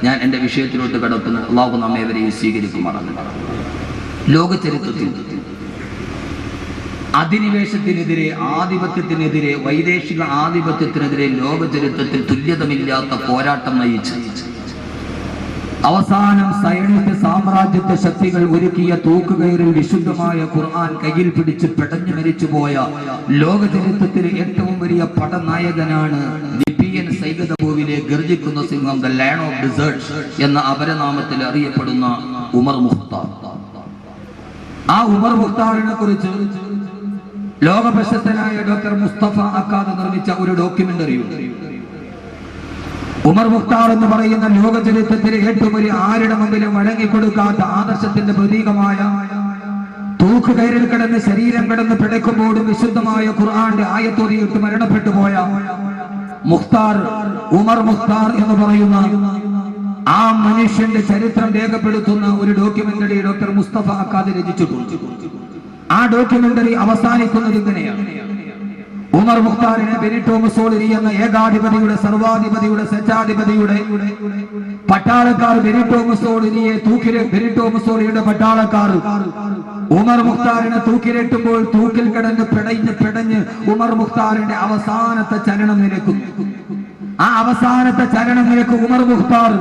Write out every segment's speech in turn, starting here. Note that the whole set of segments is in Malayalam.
ഞാൻ എൻ്റെ വിഷയത്തിലോട്ട് കടക്കുന്നു. അള്ളാഹു നമ്മെ ഇവരെ സ്വീകരിക്കുമാറാണ്. ലോക ചരിത്രത്തിൽ അധിനിവേശത്തിനെതിരെ, ആധിപത്യത്തിനെതിരെ, വൈദേശിക ആധിപത്യത്തിനെതിരെ ലോക ചരിത്രത്തിൽ തുല്യതമില്ലാത്ത പോരാട്ടം നയിച്ച് അവസാനം സൈനിക സാമ്രാജ്യത്വ ശക്തികൾ ഒരുക്കിയ തൂക്കുകയറിൽ വിശുദ്ധമായ ഖുർആൻ കയ്യിൽ പിടിച്ച് പെടഞ്ഞു മരിച്ചുപോയ ലോക ചരിത്രത്തിലെ ഏറ്റവും വലിയ പടനായകനാണ് ലിബിയൻ സൈഗതഭൂവിലെ ഗർജിക്കുന്ന സിംഹം, ദ ലയൺ ഓഫ് ഡിസേർട്സ് എന്ന അപരനാമത്തിൽ അറിയപ്പെടുന്ന ഉമർ മുഖ്താർ. ആ ഉമർ മുഖ്താറിനെ കുറിച്ച് ലോക പ്രശസ്തനായ ഡോക്ടർ മുസ്തഫ അക്കാദ് നിർമ്മിച്ച ഒരു ഡോക്യുമെന്ററിയുണ്ട്. ഉമർ മുഖ്താർ എന്ന് പറയുന്ന ലോക ചരിത്രത്തിലെ ഏറ്റവും വലിയ ആരുടെ മുമ്പിലും വഴങ്ങിക്കൊടുക്കാത്ത ആദർശത്തിന്റെ പ്രതീകമായ തൂക്കുകയറിൽ കിടന്ന് ശരീരം കിടന്ന് പിടയ്ക്കുമ്പോഴും വിശുദ്ധമായ ഖുർആന്റെ ആയത്തോതിയിട്ട് മരണപ്പെട്ടു പോയ മുഖ്താർ, ഉമർ മുഖ്താർ എന്ന് പറയുന്ന ആ മനുഷ്യന്റെ ചരിത്രം രേഖപ്പെടുത്തുന്ന ഒരു ഡോക്യുമെന്ററി ഡോക്ടർ മുസ്തഫ അക്കാദ് രചിച്ചിട്ടുണ്ട്. ആ ഡോക്യുമെന്ററി അവസാനിക്കുന്നത് ഇങ്ങനെയാണ്: ഉമർ മുഖ്താറിനെ ബെനിറ്റോ മുസോളിനി എന്ന ഏകാധിപതിയുടെ, സർവാധിപതിയുടെ, സ്വേച്ഛാധിപതിയുടെ പട്ടാളക്കാർ ബെനിറ്റോ മുസോളിനിയുടെ പട്ടാളക്കാർ ഉമർ മുഖ്താറിനെ തൂക്കിലേറ്റുമ്പോൾ തൂക്കിൽ കിടന്ന് പിടഞ്ഞ് ഉമർ മുഖ്താറിന്റെ അവസാനത്തെ ചലനം നിലക്കുന്നു. ആ അവസാനത്തെ ചലനം നിലക്ക് ഉമർ മുഖ്താർ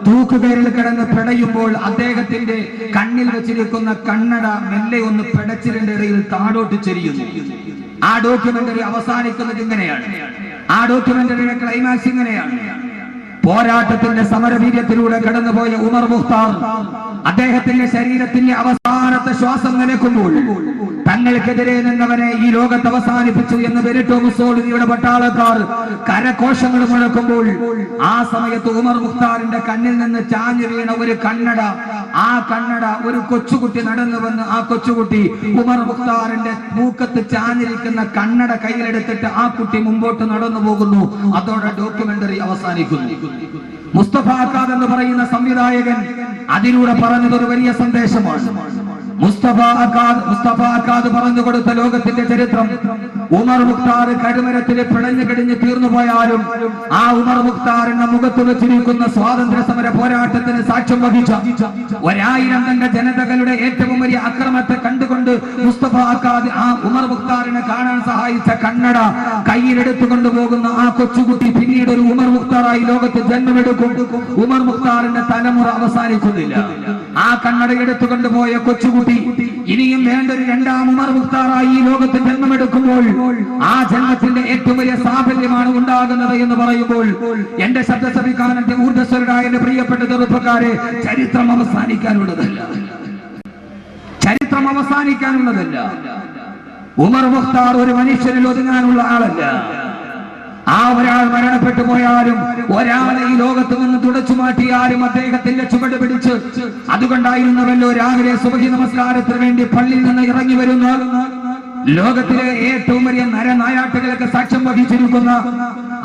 തൂക്കുകയറിൽ കിടന്ന് പിടയുമ്പോൾ അദ്ദേഹത്തിന്റെ കണ്ണിൽ വെച്ചിരിക്കുന്ന കണ്ണട മെല്ലെ ഒന്ന് പിടച്ചിലിന്റെ ഇടയിൽ താഴോട്ട് ചെരിയുന്നു. ആ ഡോക്യുമെന്ററി അവസാനിക്കുന്നത് ഇങ്ങനെയാണ്. ആ ഡോക്യുമെന്ററിയുടെ ക്ലൈമാക്സ് ഇങ്ങനെയാണ്: പോരാട്ടത്തിന്റെ സമരവീര്യത്തിലൂടെ കടന്നുപോയ ഉമർ മുഖ്താർ അദ്ദേഹത്തിന്റെ ശരീരത്തിന്റെ അവസാനത്തെ ശ്വാസം നിലക്കുമ്പോൾ തങ്ങൾക്കെതിരെ നിന്നവനെ ഈ ലോകത്ത് അവസാനിപ്പിച്ചു എന്ന് ബെനിറ്റോ മുസോളിനിയുടെ പട്ടാളക്കാർ കരഘോഷങ്ങൾ മുഴക്കുമ്പോൾ ആ സമയത്ത് ഉമർ മുഖ്താറിന്റെ കണ്ണിൽ നിന്ന് ചാഞ്ഞു വീണ ഒരു കണ്ണട, ആ കണ്ണട ഒരു കൊച്ചുകുട്ടി നടന്നു വന്ന് ആ കൊച്ചുകുട്ടി ഉമർ മുഖ്താറിന്റെ മൂക്കത്ത് ചാഞ്ഞിരിക്കുന്ന കണ്ണട കയ്യിലെടുത്തിട്ട് ആ കുട്ടി മുമ്പോട്ട് നടന്നു പോകുന്നു. അതോടെ ഡോക്യുമെന്ററി അവസാനിക്കുന്നു. മുസ്തഫ അക്കാദ് എന്ന് പറയുന്ന സംവിധായകൻ അതിലൂടെ പറഞ്ഞത് ഒരു വലിയ സന്ദേശമാണ്. മുസ്തഫ അക്കാദ് പറഞ്ഞു കൊടുത്ത ലോകത്തിന്റെ ചരിത്രം, ഉമർ മുഖ്താർ കടുമരത്തിൽ പിടഞ്ഞു കിടിഞ്ഞ് തീർന്നു പോയാലും ആ ഉമർ മുഖ്താറിന്റെ മുഖത്ത് വെച്ചിരിക്കുന്ന സ്വാതന്ത്ര്യ സമര പോരാട്ടത്തിന് സാക്ഷ്യം വഹിച്ച 1000 തന്റെ ജനതകളുടെ ഏറ്റവും വലിയ അക്രമത്തെ കണ്ടുകൊണ്ട് മുസ്തഫ അക്കാദ് ആ ഉമർ മുഖ്താറിനെ കാണാൻ സഹായിച്ച കണ്ണട കയ്യിലെടുത്തുകൊണ്ട് പോകുന്ന ആ കൊച്ചുകുട്ടി പിന്നീട് ഒരു ഉമർ മുഖ്താറായി ലോകത്ത് ജന്മമെടുക്കും. ഉമർ മുഖ്താറിന്റെ തലമുറ അവസാനിക്കുന്നില്ല. ആ കണ്ണട എടുത്തുകൊണ്ട് പോയ കൊച്ചുകുട്ടി ഇനിയും വേണ്ട ഒരു രണ്ടാം ഉമർ മുഖ്താറായി ഈ ലോകത്ത് ജന്മമെടുക്കുമ്പോൾ ആ ജന്മത്തിന്റെ ഏറ്റവും വലിയ സാഫല്യമാണ് ഉണ്ടാകുന്നത് എന്ന് പറയുമ്പോൾ എന്റെ ശബ്ദ ശ്രവിക്കാൻ എന്റെ ഊർജ്ജസ്വരരായ എന്റെ പ്രിയപ്പെട്ട ചെറുപ്പക്കാരെ, ചരിത്രം അവസാനിക്കാനുള്ളതല്ല. ചരിത്രം അവസാനിക്കാനുള്ളതല്ല. ഉമർ മുഖ്താർ ഒരു മനുഷ്യനിൽ ഒതുങ്ങാനുള്ള ആളല്ല. ആ ഒരാൾ മരണപ്പെട്ടു പോയാലും, ഒരാളെ ഈ ലോകത്ത് നിന്ന് തുടച്ചു മാറ്റിയാലും അദ്ദേഹത്തിന്റെ ചുവട് പിടിച്ച്, അതുകൊണ്ടായിരുന്നവല്ലോ രാവിലെ സുബഹി നമസ്കാരത്തിന് വേണ്ടി പള്ളിയിൽ നിന്ന് ഇറങ്ങി വരുന്ന ലോകത്തിലെ ഏറ്റവും വലിയ നരനായാട്ടുകൾക്ക് സാക്ഷ്യം വഹിച്ചിരിക്കുന്ന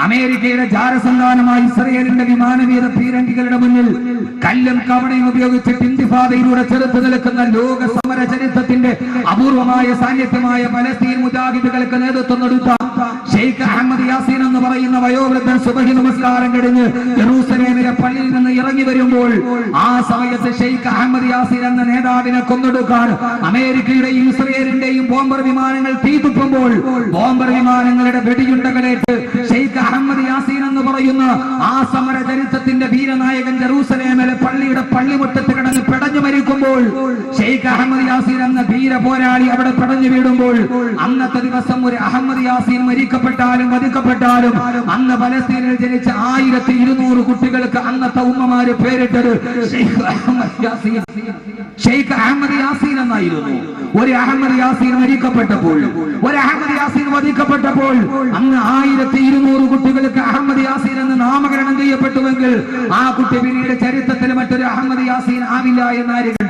അമേരിക്കയുടെ ജാരസന്താനമായ ഇസ്രയേലിന്റെ വിമാനവീര പീരങ്കികളുടെ മുന്നിൽ കല്ലും കവണയും ഉപയോഗിച്ചിട്ട് ഇന്തിഫാദയിലൂടെ ചെറുത്തു നിൽക്കുന്ന ലോക സമര ചരിത്രത്തിന്റെ അപൂർവമായ സാന്നിധ്യമായ പലസ്തീൻ മുജാഹിദുകൾക്ക് നേതൃത്വം കൊടുത്ത ഷെയ്ഖ് അഹമ്മദ് യാസീൻ എന്ന് പറയുന്ന വയോവൃദ്ധൻ സുബഹി നമസ്കാരം കഴിഞ്ഞ് യെരൂസലേമിലെ പള്ളിയിൽ നിന്ന് ഇറങ്ങി വരുമ്പോൾ ആ സമയത്ത് ഷെയ്ഖ് അഹമ്മദ് യാസീൻ എന്ന നേതാവിനെ കൊന്നൊടുക്കാൻ അമേരിക്കയുടെയും ഇസ്രയേലിന്റെയും ബോംബർ വിമാനങ്ങൾ തീതുപ്പുമ്പോൾ ബോംബർ വിമാനങ്ങളുടെ വെടിയുണ്ടകളേറ്റ് ഷെയ്ഖ് അഹമ്മദ് യാസീൻ എന്ന് പറയുന്ന ആ സമര ചരിത്രത്തിന്റെ വീരനായകൻ ജെറൂസലേമിലെ പള്ളിയുടെ പള്ളിമുറ്റത്ത് കിടന്ന് പിടഞ്ഞു മരിക്കുമ്പോൾ ഷെയ്ഖ് അഹമ്മദ് യാസീൻ എന്ന ധീര പോരാളി അവിടെ പിടഞ്ഞു വീടുമ്പോൾ അന്നത്തെ ദിവസം ഒരു അഹമ്മദ് യാസീൻ മരിക്കപ്പെട്ടാലും വധിക്കപ്പെട്ടാലും അന്ന് പലസ്തീനിൽ ജനിച്ച 1200 കുട്ടികൾക്ക് അന്നത്തെ ഉമ്മമാര് പേരിട്ടത് ഷെയ്ഖ് അഹമ്മദ് യാസീൻ എന്നായിരുന്നു. ഒരു അഹമ്മദ് യാസീൻ മരിക്കപ്പെട്ടപ്പോൾ, ഒരു അഹമ്മദ് യാസീൻ വധിക്കപ്പെട്ടപ്പോൾ അന്ന് 1200 കുട്ടികൾക്ക് അഹമ്മദ് യാസീൻ എന്ന് നാമകരണം ചെയ്യപ്പെട്ടുവെങ്കിൽ ആ കുട്ടി പിന്നീട് ചരിത്രത്തിൽ മറ്റൊരു അഹമ്മദ് യാസീൻ ആവില്ല എന്നായിരിക്കും.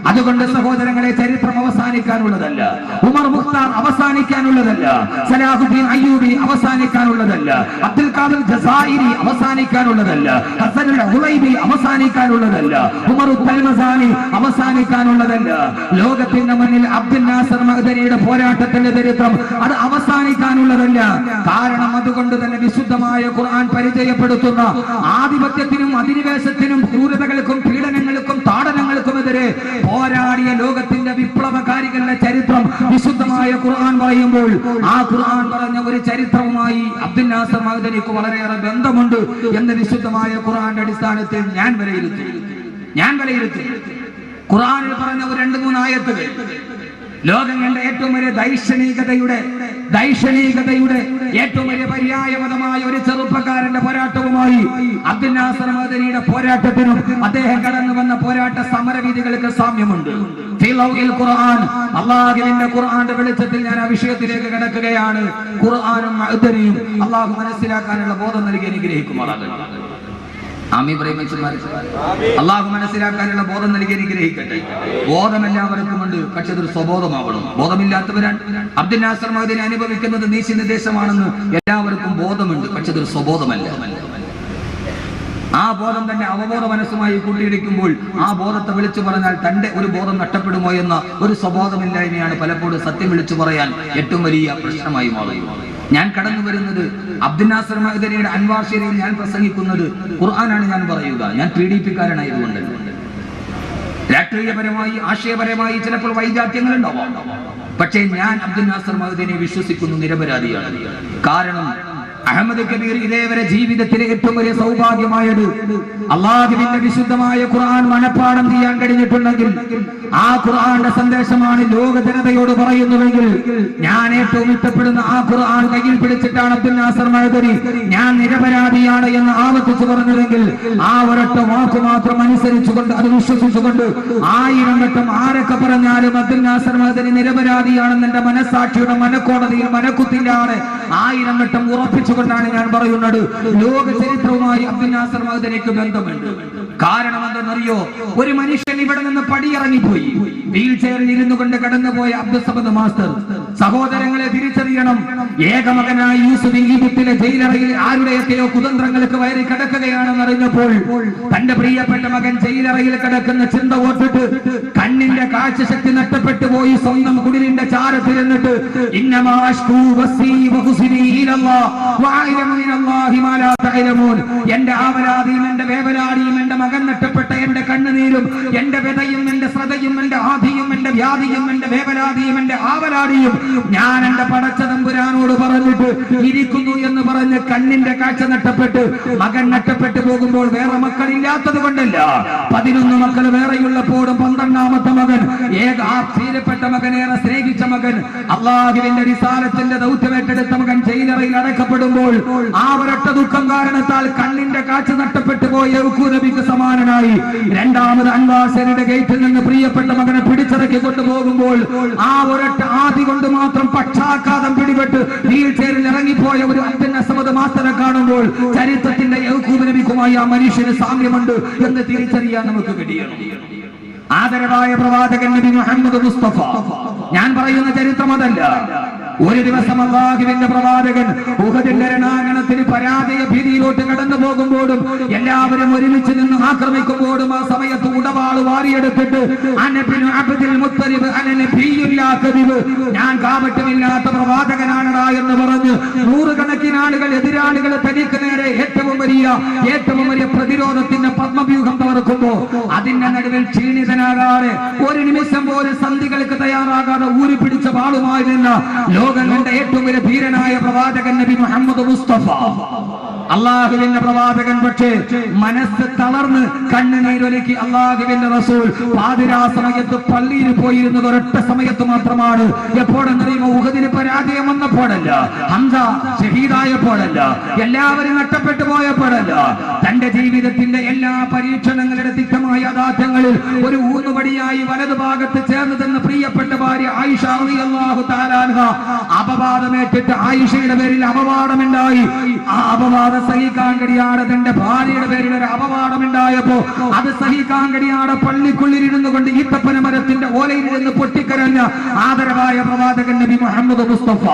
അതുകൊണ്ട് സഹോദരങ്ങളെ, ചരിത്രം അവസാനിക്കാനുള്ളതല്ല. ഉമർ മുഖ്താർ അവസാനിക്കാനുള്ളതല്ല. സലാഹുദ്ദീൻ അയ്യൂബി അവസാനിക്കാനുള്ളതല്ല. അബ്ദുൽ ഖാദിർ ജസായിരി അവസാനിക്കാനുള്ളതല്ല. ഹസനുൽ ഹുലൈബി അവസാനിക്കാനുള്ളതല്ല. ഉമർ തൽമസാനി അവസാനിക്കാനുള്ളതല്ല. ലോകത്തിന്റെ മുന്നിൽ അബ്ദുൽ നാസർ മഅ്ദനിയുടെ പോരാട്ടത്തിന്റെ ചരിത്രം അത് അവസാനിക്കാനുള്ളതല്ല. കാരണം അതുകൊണ്ട് തന്നെ വിശുദ്ധമായ ഖുർആൻ പരിചയപ്പെടുത്തുന്ന ആധിപത്യത്തിനും അധിനിവേശത്തിനും ക്രൂരതകൾക്കും പീഡനങ്ങൾക്കും താടനങ്ങൾക്കുമെതിരെ പോരാടിയ ലോകത്തിന്റെ വിപ്ലവകാരികളുടെ ചരിത്രം വിശുദ്ധമായ ഖുർആൻ പറയുമ്പോൾ ആ ഖുർആൻ പറഞ്ഞ ഒരു ചരിത്രവുമായി അബ്ദുൽ നാസർ മഅ്ദനിക്ക് വളരെയേറെ ബന്ധമുണ്ട് എന്ന് വിശുദ്ധമായ ഖുർആന്റെ അടിസ്ഥാനത്തിൽ ഞാൻ വിലയിരുത്തി. ഖുർആനിൽ പറഞ്ഞ ഒരു 2-3 ആയത്തുകൾ ലോകം കണ്ട ഏറ്റവും വലിയ ദൈക്ഷണികതയുടെ ഏറ്റവും വലിയ പര്യായപദമായ ഒരു ചെറുപ്പക്കാരന്റെ പോരാട്ടവുമായി അബ്ദുൽ നാസർ മഅ്ദനിയുടെ പോരാട്ടത്തിനും അദ്ദേഹം കടന്നു വന്ന പോരാട്ട സമരവീതികൾക്ക് സാമ്യമുണ്ട്. അള്ളാഹുവിന്റെ ഖുർആന്റെ വെളിച്ചത്തിൽ ഞാൻ ആ വിഷയത്തിലേക്ക് കിടക്കുകയാണ്. ഖുർആനും മഅ്ദനിയും അള്ളാഹു മനസ്സിലാക്കാനുള്ള ബോധം നൽകി അനുഗ്രഹിക്കുമാറാകട്ടെ. അള്ളാഹു മനസ്സിലാക്കാനുള്ള ബോധം നൽകി അനുഗ്രഹിക്കട്ടെ. ബോധം എല്ലാവർക്കും ഉണ്ട്, പക്ഷെ അതൊരു സ്വബോധമാവണം. ബോധമില്ലാത്തവരാണ്. അബ്ദുൽ നാസർ മഅ്ദനി അനുഭവിക്കുന്നത് നീതി നിർദ്ദേശമാണെന്ന് എല്ലാവർക്കും ബോധമുണ്ട്, പക്ഷെ അതൊരു സ്വബോധമല്ല. ആ ബോധം തന്നെ അവബോധ മനസ്സുമായി കൂട്ടിയിടിക്കുമ്പോൾ ആ ബോധത്തെ വിളിച്ചു പറഞ്ഞാൽ തന്റെ ഒരു ബോധം നഷ്ടപ്പെടുമോ എന്ന ഒരു സ്വബോധമില്ലായ്മയാണ് പലപ്പോഴും സത്യം വിളിച്ചു പറയാൻ ഏറ്റവും വലിയ പ്രശ്നമായി മാറുന്നത്. ഞാൻ കടന്നു വരുന്നത് അബ്ദുൽ നാസർ മഅ്ദനിയുടെ അൻവാർ ശരീയിൽ ഞാൻ പ്രസംഗിക്കുന്നത് ഖുർആനാണ് ഞാൻ പറയുക. ഞാൻ PDP-കാരനായതുകൊണ്ട് രാഷ്ട്രീയപരമായി ആശയപരമായി ചിലപ്പോൾ വൈജാത്യങ്ങൾ ഉണ്ടാവാം. പക്ഷേ ഞാൻ അബ്ദുൽ നാസർ മഅ്ദനിയെ വിശ്വസിക്കുന്നു, നിരപരാധിയാണ്. കാരണം അഹമ്മദ് കബീർ ഇതേവരെ ജീവിതത്തിലെ ഏറ്റവും വലിയ സൗഭാഗ്യമായത് അള്ളാഹുവിന്റെ വിശുദ്ധമായ ഖുർആൻ മനഃപ്പാഠം ചെയ്യാൻ കഴിഞ്ഞിട്ടുണ്ടെങ്കിൽ ആ ഖുർആന്റെ സന്ദേശമാണ് ലോക ജനതയോട് പറയുന്നുവെങ്കിൽ ഞാൻ ഏറ്റവും ഇഷ്ടപ്പെടുന്ന ആ ഖുർആൻ കയ്യിൽ പിടിച്ചിട്ടാണ് അബ്ദുൽ നാസർ മഅ്ദനി ഞാൻ നിരപരാധിയാണ് എന്ന് ആവർത്തിച്ചു പറഞ്ഞതെങ്കിൽ ആ ഒരൊറ്റ വാക്ക് മാത്രം അനുസരിച്ചുകൊണ്ട് അത് വിശ്വസിച്ചുകൊണ്ട് 1000 വട്ടം ആരൊക്കെ പറഞ്ഞാലും അബ്ദുൽ നാസർ മഅ്ദനി നിരപരാധിയാണെന്ന് എന്റെ മനസ്സാക്ഷിയുടെ മനക്കോടതിയിൽ മനക്കുത്തിലാണ് 1000 വട്ടം ഉറപ്പിച്ചു കൊണ്ടാണ് ഞാൻ പറയുന്നത്. ലോക ചരിത്രവുമായി അബ്ദുൽ നാസർ മഅ്ദനിക്ക് ബന്ധമുണ്ട്. കാരണം എന്തെന്നറിയോ? ഒരു മനുഷ്യൻ ഇവിടെ നിന്ന് പടിയിറങ്ങിപ്പോയി, വീൽ ചെയറിൽ ഇരുന്നു കൊണ്ട് കടന്നുപോയ അബ്ദുൽ സമദ് മാസ്റ്റർ. സഹോദരങ്ങളെ തിരിച്ചറിയണം, ഏകമകനായി യൂസുഫ് ഈജിപ്തിലെ ജയിലറയിൽ ആരുടെയൊക്കെയോ കുതന്ത്രങ്ങൾക്ക് വയറി കിടക്കുകയാണെന്ന് അറിഞ്ഞപ്പോൾ തന്റെ പ്രിയപ്പെട്ട മകൻ ജയിലറയിൽ കിടക്കുന്ന ചിന്ത ഓർത്തിട്ട് കണ്ണിന്റെ കാഴ്ചശക്തി നഷ്ടപ്പെട്ടു പോയി സ്വന്തം കുടിലിന്റെ ചാരത്തിരുന്നിട്ട് എന്റെ ആവലാതിയും എന്റെ വേവലാടിയും എന്റെ മകൻ നഷ്ടപ്പെട്ട എന്റെ കണ്ണുനീരും എന്റെ വ്യതയും എന്റെ ശ്രദ്ധയും എന്റെ ആധിയും എന്റെ വ്യാധിയും എന്റെ വേവലാതിയും എന്റെ ആവലാടിയും ഞാൻ എന്റെ പടച്ച തമ്പുരാനോട് പറഞ്ഞിട്ട് ഇരിക്കുന്നു എന്ന് പറഞ്ഞ് കണ്ണിന്റെ കാഴ്ച നഷ്ടപ്പെട്ട് മകൻ നഷ്ടപ്പെട്ടു പോകുമ്പോൾ വേറെ മക്കളില്ലാത്തത് കൊണ്ടല്ല, 11 മക്കൾ വേറെയുള്ളപ്പോഴും 12ാമത്തെ മകൻ പ്രിയപ്പെട്ട മകനേറെ സ്നേഹിച്ച മകൻ അള്ളാഹുവിന്റെ റിസാലത്തിന്റെ ദൗത്യമേറ്റെടുത്ത മകൻ ജയിലറയിൽ അടക്കപ്പെടുമ്പോൾ ആ ഒരൊറ്റ ദുഃഖം കാരണത്താൽ കണ്ണിന്റെ കാഴ്ച നഷ്ടപ്പെട്ടു പോയ നബിക്ക് സമാനനായി രണ്ടാമത് അൻവാസരുടെ ഗേറ്റിൽ നിന്ന് പ്രിയപ്പെട്ട മകനെ പിടിച്ചിറക്കി കൊണ്ടുപോകുമ്പോൾ ആ ഒരൊറ്റ ആദി കൊണ്ട് മാത്രം പക്ഷാഘാതം പിടിപെട്ട് വീൽ ചെയറിൽ ഇറങ്ങിപ്പോയ ഒരു അബ്ദുൽ നാസർ മാസ്റ്ററെ കാണുമ്പോൾ ചരിത്രത്തിന്റെ യഹൂദ നബിക്കുമായി ആ മനുഷ്യന് സാമ്യമുണ്ട് എന്ന് തിരിച്ചറിയാൻ നമുക്ക് കഴിയണം. ആദരവായ പ്രവാചകൻ നബി മുഹമ്മദ് മുസ്തഫ, ഞാൻ പറയുന്ന ചരിത്രം അതല്ല. ഒരു ദിവസം അല്ലാഹുവിന്റെ പ്രവാചകൻ ഉഹദിന്റെ രണാങ്കണത്തിന് പരാജയ ഭീതിയിലോട്ട് കടന്നു പോകുമ്പോഴും എല്ലാവരും ഒരുമിച്ച് നിന്ന് ആക്രമിക്കുമ്പോഴും ആ സമയത്ത് ഉടവാൾ വാരിയെടുത്തിട്ട് ഞാൻ കാപട്യമില്ലാത്ത പ്രവാചകനാണടാ എന്ന് പറഞ്ഞ് 100 കണക്കിന് ആളുകൾ എതിരാളികളെ തനിക്ക് നേരെ ഏറ്റവും വലിയ പ്രതിരോധത്തിന്റെ പത്മവ്യൂഹം തകർക്കുമ്പോ അതിന്റെ നടുവിൽ ക്ഷീണിതനാകാതെ ഒരു നിമിഷം പോലും സന്ധികൾക്ക് തയ്യാറാകാതെ ഊരി പിടിച്ച വാളുമായി നിന്ന ലോകം കണ്ട ഏറ്റവും വലിയ ധീരനായ പ്രവാചകൻ നബി മുഹമ്മദ് മുസ്തഫ അള്ളാഹുവിന്റെ പ്രവാചകൻ. പക്ഷേ മനസ്സ് തളർന്ന് കണ്ണുനീരൊലിക്കി അള്ളാഹുവിന്റെ റസൂൽ പാതിരാ സമയത്ത് പള്ളിയിൽ പോയിരുന്നത് ഒരൊറ്റ സമയത്ത് മാത്രമാണ്. എപ്പോഴെന്നറിയുമോ? ഉഹദിന് പരാജയം വന്നപ്പോഴല്ല, ഹംസ ഷഹീദായപ്പോഴല്ല, എല്ലാവരും നഷ്ടപ്പെട്ടു പോയപ്പോഴല്ല, തന്റെ ജീവിതത്തിന്റെ എല്ലാ പരീക്ഷണങ്ങളുടെ തിക്തമായ യാഥാർത്ഥ്യങ്ങളിൽ ഒരു ഊന്നുപടിയായി വലതുഭാഗത്ത് ചേർന്ന് തന്ന പ്രിയപ്പെട്ട ഭാര്യ ആയിഷ റളിയല്ലാഹു തആല അൻഹ അപവാദമേറ്റിട്ട് ആയിഷയുടെ പേരിൽ അപവാദമുണ്ടായി. ആ അപവാദം സഹിക്കാൻ കഴിയാതെ തന്റെ ഭാര്യയുടെ പേരിൽ ഒരു അപവാദമുണ്ടായപ്പോ അത് സഹിക്കാൻ കഴിയാതെ പള്ളിക്കുള്ളിലിരുന്നു കൊണ്ട് ഈത്തപ്പന മരത്തിന്റെ ഓലയിൽ നിന്ന് പൊട്ടിക്കരഞ്ഞ ആദരവായ പ്രവാചകൻ നബി മുഹമ്മദ് മുസ്തഫ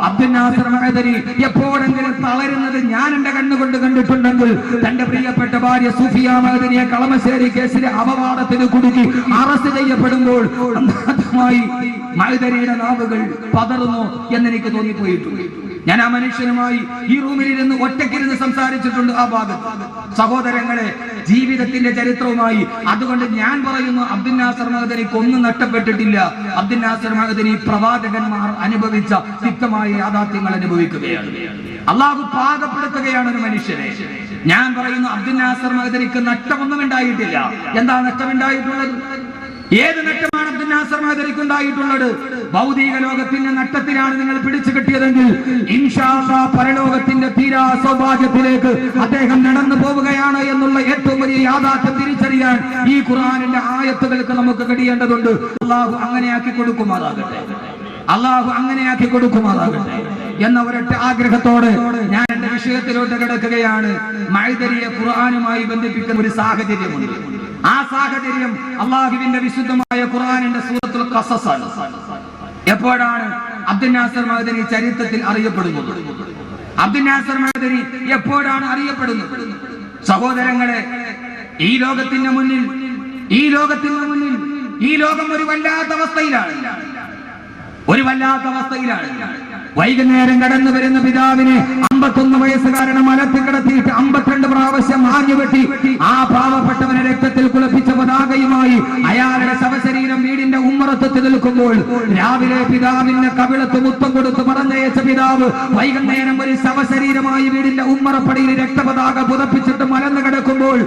അബ്ദുൽ നാസർ മഅദനി എപ്പോഴെങ്കിലും തളരുന്നത് ഞാൻ എന്റെ കണ്ണുകൊണ്ട് കണ്ടിട്ടുണ്ടെങ്കിൽ തന്റെ പ്രിയപ്പെട്ട ഭാര്യ സൂഫിയ മഅദനിയെ കളമശ്ശേരി കേസിലെ അപവാദത്തിന് കുടുക്കി അറസ്റ്റ് ചെയ്യപ്പെടുമ്പോൾ മഅദനിയുടെ നാവുകൾ പതറുന്നു എന്നെനിക്ക് തോന്നിപ്പോയിട്ടുണ്ട്. ഞാൻ ആ മനുഷ്യനുമായി ഈ റൂമിലിരുന്ന് ഒറ്റയ്ക്കിരുന്ന് സംസാരിച്ചിട്ടുണ്ട് ആ ഭാഗത്ത്. സഹോദരങ്ങളെ, ജീവിതത്തിന്റെ ചരിത്രവുമായി അതുകൊണ്ട് ഞാൻ പറയുന്നു, അബ്ദുൽ നാസർ മഅദനിക്ക് ഒന്നും നഷ്ടപ്പെട്ടിട്ടില്ല. അബ്ദുൽ നാസർ മഅദനി പ്രവാചകന്മാർ അനുഭവിച്ച തിക്തമായ യാഥാർത്ഥ്യങ്ങൾ അനുഭവിക്കുകയാണ്. അള്ളാഹു പാകപ്പെടുത്തുകയാണ് ഒരു മനുഷ്യനെ. ഞാൻ പറയുന്നു, അബ്ദുൽ നാസർ മഅദനിക്ക് നഷ്ടമൊന്നും ഉണ്ടായിട്ടില്ല. എന്താ നഷ്ടമുണ്ടായിട്ടുള്ളത്? ഏത് നഷ്ടമാണ് അബ്ദുൽ നാസർ മഅദനിക്ക് ഉണ്ടായിട്ടുള്ളത്? ഭൗതിക ലോകത്തിന്റെ നഷ്ടത്തിലാണ് നിങ്ങൾ പിടിച്ചു കിട്ടിയതെങ്കിൽ ഇൻഷാ അല്ലാഹ് പരലോകത്തിന്റെ തീരാ സൗഭാഗ്യത്തിലേക്ക് അദ്ദേഹം നടന്നു പോവുകയാണ് എന്നുള്ള ഏറ്റവും വലിയ യാഥാർത്ഥ്യം തിരിച്ചറിയാൻ ഈ ഖുർആനിന്റെ ആയത്തുകൾക്ക് നമുക്ക് കഴിയേണ്ടതുണ്ട്. അള്ളാഹു അങ്ങനെയാക്കി കൊടുക്കുമാറാകട്ടെ. അള്ളാഹു അങ്ങനെയാക്കി കൊടുക്കുമാറാകട്ടെ എന്ന ഒരൊറ്റ ആഗ്രഹത്തോടെ ഞാൻ എന്റെ വിഷയത്തിലോട്ട് കിടക്കുകയാണ്. മഅദനിയെ ഖുർആനുമായി ബന്ധിപ്പിക്കുന്ന ഒരു സാഹചര്യമുണ്ട്. ആ സാഹചര്യം അള്ളാഹുവിന്റെ വിശുദ്ധമായ ഖുർആനിന്റെ സൂറത്തുൽ ഖസസ് ആണ്. എപ്പോഴാണ് അബ്ദുൽ നാസർ മഅദനി ചരിത്രത്തിൽ അറിയപ്പെടുന്നത്? അബ്ദുൽ നാസർ മഅദനി എപ്പോഴാണ് അറിയപ്പെടുന്നത്? സഹോദരങ്ങളെ, ഈ ലോകത്തിന്റെ മുന്നിൽ ഈ ലോകം ഒരു വല്ലാത്ത അവസ്ഥയിലാണ്. വൈകുന്നേരം കടന്നു വരുന്ന പിതാവിനെ 51 വയസ്സുകാരനെ മലത്തിൽ കിടത്തിയിട്ട് 52 പ്രാവശ്യം ആഞ്ഞുവെട്ടി ആ പാവപ്പെട്ടവനെ രക്തത്തിൽ കുളിപ്പിച്ച പതാകയുമായി അയാളുടെ ശവശരീരം വീടിന്റെ ഉമ്മറത്ത് നിൽക്കുമ്പോൾ രാവിലെ പിതാവിന്റെ കവിളത്ത് മുത്തം കൊടുത്ത് പറഞ്ഞയച്ച പിതാവ് വൈകുന്നേരം ഒരു ശവശരീരമായി വീടിന്റെ ഉമ്മറപ്പടിയിൽ രക്തപതാക പുതപ്പിച്ചിട്ട് മലന്ന് കിടക്കുമ്പോൾ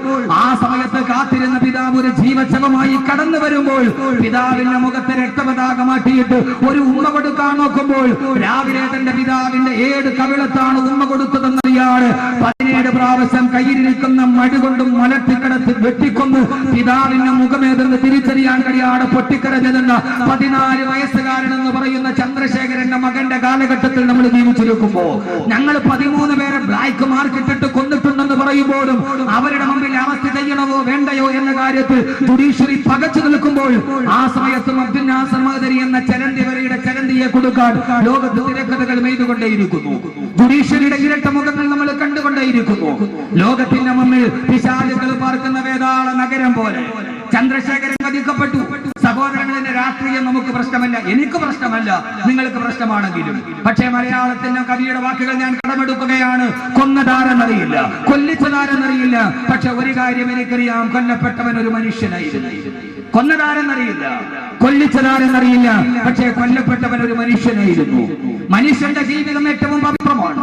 ആ സമയത്ത് കാത്തിരുന്ന പിതാവ് ഒരു ജീവശവമായി കടന്നു വരുമ്പോൾ പിതാവിന്റെ മുഖത്ത് രക്തപതാക മാറ്റിയിട്ട് ഒരു ഉമ്മ കൊടുക്കാൻ നോക്കുമ്പോൾ രാവിലെ തന്റെ പിതാവിന്റെ 7 കവിളത്താണ് ഉമ്മ കൊടുത്തതെന്നറിയാണ് 17 പ്രാവശ്യം കയ്യിലിരിക്കുന്ന മടി കൊണ്ടും മലത്തിക്കടത്ത് വെട്ടിക്കൊന്ന് പിതാവിന്റെ മുഖമേതെന്ന് തിരിച്ചറിയാൻ കഴിയാതെ പൊട്ടിക്കരഞ്ഞതെന്ന് 14 വയസ്സുകാരനെന്ന് പറയുന്ന ചന്ദ്രശേഖരന്റെ മകന്റെ കാലഘട്ടത്തിൽ നമ്മൾ ജീവിച്ചിരിക്കുമ്പോ ഞങ്ങൾ 13 പേരെ ബ്ലാക്ക് മാർക്കിട്ടിട്ട് കൊന്നിട്ടുണ്ടെന്ന് പറയുമ്പോഴും അവരുടെ മുമ്പിൽ അവസ്ഥ ചെയ്യണമോ വേണ്ടയോ എന്ന കാര്യത്തിൽ ജുഡീഷ്യറി പകച്ചു നിൽക്കുമ്പോൾ ആ സമയത്തും അബ്ദുൽ നാസർ മഅദനി എന്ന ചലന്തിവരയുടെ ചലന്തിയെ കൊടുക്കാൻ ലോകത്ത് തിരക്കഥകൾ മെയ്തുകൊണ്ടേയിരിക്കുന്നു. ജുഡീഷ്യറിയുടെ ഇരട്ട മുഖങ്ങൾ നമ്മൾ കണ്ടുകൊണ്ടേയിരിക്കുന്നു. ലോകത്തിന്റെ മുന്നിൽ പിശാചുകൾ പാർക്കുന്ന വേതാള നഗരം പോലെ ചന്ദ്രശേഖരൻ വധിക്കപ്പെട്ടു. സഹോദരങ്ങളുടെ രാഷ്ട്രീയം നമുക്ക് പ്രശ്നമല്ല, എനിക്ക് പ്രശ്നമല്ല, നിങ്ങൾക്ക് പ്രശ്നമാണെങ്കിലും. പക്ഷേ മലയാളത്തിന്റെ കവിയുടെ വാക്കുകൾ ഞാൻ കടമെടുക്കുകയാണ്. കൊന്നതാരെന്നറിയില്ല, കൊല്ലിച്ചതാരെന്നറിയില്ല, പക്ഷെ ഒരു കാര്യം എനിക്കറിയാം, കൊല്ലപ്പെട്ടവൻ ഒരു മനുഷ്യനായിരുന്നു. കൊന്നതാരെന്നറിയില്ല, കൊല്ലിച്ചതാരെന്നറിയില്ല, പക്ഷേ കൊല്ലപ്പെട്ടവൻ ഒരു മനുഷ്യനായിരുന്നു. മനുഷ്യന്റെ ജീവിതം ഏറ്റവും പവിത്രമാണ്.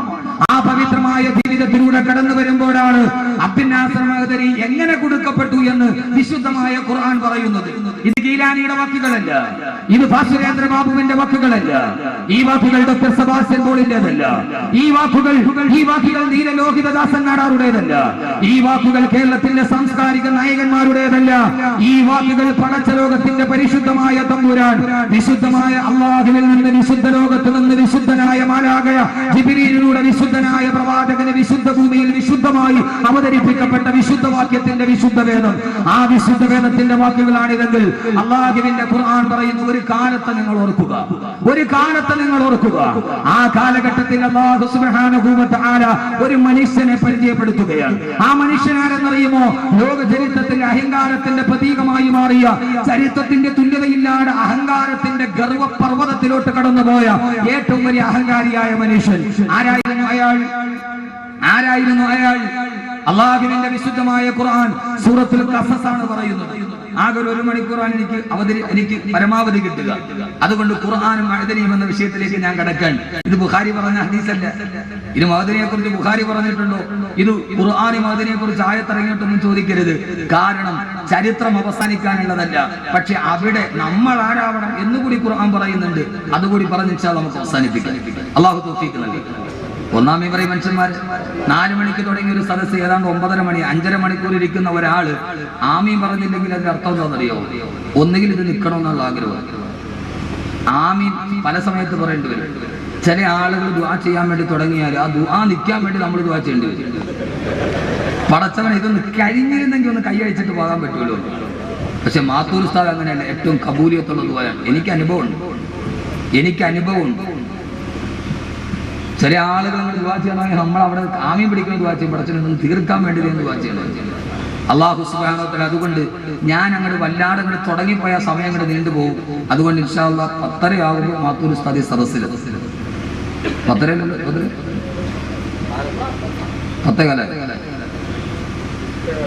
ആ പവിത്രമായ ജീവിതത്തിലൂടെ കടന്നു വരുമ്പോഴാണ് അബ്ദുൽ നാസർ മഅദനി എങ്ങനെ കൊടുക്കപ്പെട്ടു എന്ന് വിശുദ്ധമായ ഖുർആൻ പറയുന്നത്. ഇത് ഗീലാനിയുടെ വാക്കുകളല്ല, ഇത് ഭാസുരേന്ദ്ര ബാബുവിന്റെ വാക്കുകളല്ല, ഈ വാക്കുകൾ ഡോക്ടർ സെബാസ്റ്റ്യൻ പോളിന്റേതല്ല, ഈ വാക്കുകൾ നീലലോഹിതദാസൻ നാടാറുടേതല്ല, ഈ വാക്കുകൾ കേരളത്തിന്റെ സാംസ്കാരിക നായകന്മാരുടേതല്ല, ഈ വാക്കുകൾ പടച്ച ലോകത്തിന്റെ പരിശുദ്ധമായ തമ്പുരാൻ വിശുദ്ധമായ അല്ലാഹുവിൽ നിന്ന് വിശുദ്ധ ലോകത്ത് നിന്ന് വിശുദ്ധനായ മാലാഖയ ജിബ്രീലിലൂടെ വിശുദ്ധനായ പ്രവാചകന് വിശുദ്ധ ഭൂമിയിൽ വിശുദ്ധമായി അവതരിപ്പിക്കപ്പെട്ട വിശുദ്ധ വാക്യത്തിന്റെ വിശുദ്ധ വേദം. ആ വിശുദ്ധ വേദത്തിന്റെ വാക്കുകളാണിതെങ്കിൽ അല്ലാഹുവിന്റെ ഖുർആൻ പറയുന്നു, ഒരു കാലത്ത് നിങ്ങൾ ഓർക്കുക, ഒരു കാലത്ത് നിങ്ങൾ ഓർക്കുക. ആ കാലഘട്ടത്തിൽ അല്ലാഹു സുബ്ഹാനഹു വ തആല ഒരു മനുഷ്യനെ പരിചയപ്പെടുത്തുകയാണ്. ആ മനുഷ്യനാരെന്നറിയുമോ? ലോക ചരിത്രത്തിൽ അഹങ്കാരത്തിന്റെ പ്രതീകമായി മാറിയ, ചരിത്രത്തിന്റെ തുല്യതയില്ലാതെ അഹങ്കാരത്തിന്റെ ഗർവപർവ്വതത്തിലോട്ട് കടന്നുപോയ ഏറ്റവും വലിയ അഹങ്കാരിയായ മനുഷ്യൻ ആരായിരുന്നു അയാൾ? അല്ലാഹുവിന്റെ വിശുദ്ധമായ ഖുർആൻ സൂറത്തുൽ ഖസസ് ആണ് പറയുന്നത്. ആകെ 1 മണിക്കൂറാണ് എനിക്ക് പരമാവധി കിട്ടുക. അതുകൊണ്ട് ഖുർആനും മഅദനിയും എന്ന വിഷയത്തിലേക്ക് ഞാൻ കടക്കാൻ. ഇത് ബുഖാരി പറഞ്ഞ ഹദീസല്ല. ഇത് മഅദനിയെ കുറിച്ച് ബുഖാരി പറഞ്ഞിട്ടുണ്ടോ? ഇത് ഖുർആനും മഅദനിയെ കുറിച്ച് ആയത്തിറങ്ങിയിട്ടൊന്നും ചോദിക്കരുത്. കാരണം ചരിത്രം അവസാനിക്കാനുള്ളതല്ല. പക്ഷെ അവിടെ നമ്മൾ ആരാവണം എന്നുകൂടി ഖുർആൻ പറയുന്നുണ്ട്. അതുകൂടി പറഞ്ഞിച്ചാൽ നമുക്ക് അവസാനിപ്പിക്കാം. അല്ലാഹു തൗഫീഖ് നൽകട്ടെ. ഒന്നാം മെമ്പറി മനുഷ്യന്മാർ 4 മണിക്ക് തുടങ്ങിയ ഒരു സദസ്സ് ഏതാണ്ട് 9:30 മണി 5.5 മണിക്കൂർ ഇരിക്കുന്ന ഒരാള് ആമീൻ പറഞ്ഞില്ലെങ്കിൽ അതിന്റെ അർത്ഥം എന്താണെന്നറിയോ? ഒന്നുകിൽ ഇത് നിൽക്കണമെന്നുള്ള ആഗ്രഹം. ആമീൻ പല സമയത്ത് പറയേണ്ടി വരും. ചില ആളുകൾ ദുആ ചെയ്യാൻ വേണ്ടി തുടങ്ങിയാൽ ആ ദുആ നിൽക്കാൻ വേണ്ടി നമ്മൾ ദുആ ചെയ്യേണ്ടി വരും. പടച്ചവൻ ഇതൊന്ന് കഴിഞ്ഞിരുന്നെങ്കിൽ ഒന്ന് കൈയഴിച്ചിട്ട് പോകാൻ പറ്റുമല്ലോ. പക്ഷെ മാത്തൂർ ഉസ്താദ് അങ്ങനെയല്ല, ഏറ്റവും കബൂലിയത്തുള്ള ദുആയാണ്. എനിക്ക് അനുഭവമുണ്ട്. ചില ആളുകൾ ദുആ ചെയ്യണമെങ്കിൽ നമ്മൾ അവിടെ ആമീൻ പിടിക്കുന്ന ദുആ ചെയ്യും. പടച്ചവനെ തീർക്കാൻ വേണ്ടി ദുആ ചെയ്യണം. അല്ലാഹു സുബ്ഹാനഹു വ തആല അതുകൊണ്ട് ഞാൻ അങ്ങോട്ട് വല്ലാതെ അങ്ങോട്ട് തുടങ്ങിപ്പോയ സമയം അങ്ങോട്ട് നീണ്ടുപോകും. അതുകൊണ്ട് ഇൻഷാ അല്ലാഹ് 10:30 ആകുമ്പോൾ മാത്തൂർ ഉസ്താദി സദസ്സിൽ 10:30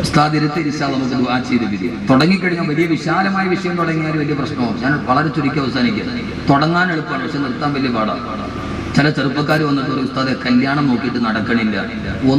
ഉസ്താദ് ഇരുത്തി ഇൻഷാ അല്ലാഹ് നമുക്ക് ദുആ ചെയ്ത് പിരിയാം. തുടങ്ങിക്കഴിഞ്ഞാൽ വലിയ വിശാലമായ വിഷയം തുടങ്ങിയാൽ വലിയ പ്രശ്നവും. ഞാൻ വളരെ ചുരുക്കി അവസാനിക്കുക. തുടങ്ങാൻ എളുപ്പമാണ്, പക്ഷെ നിർത്താൻ വലിയ പാടാണ്. ചില ചെറുപ്പക്കാർ വന്നിട്ട് ഒരു ഉസ്താദെ കല്യാണം നോക്കിയിട്ട് നടക്കണില്ല.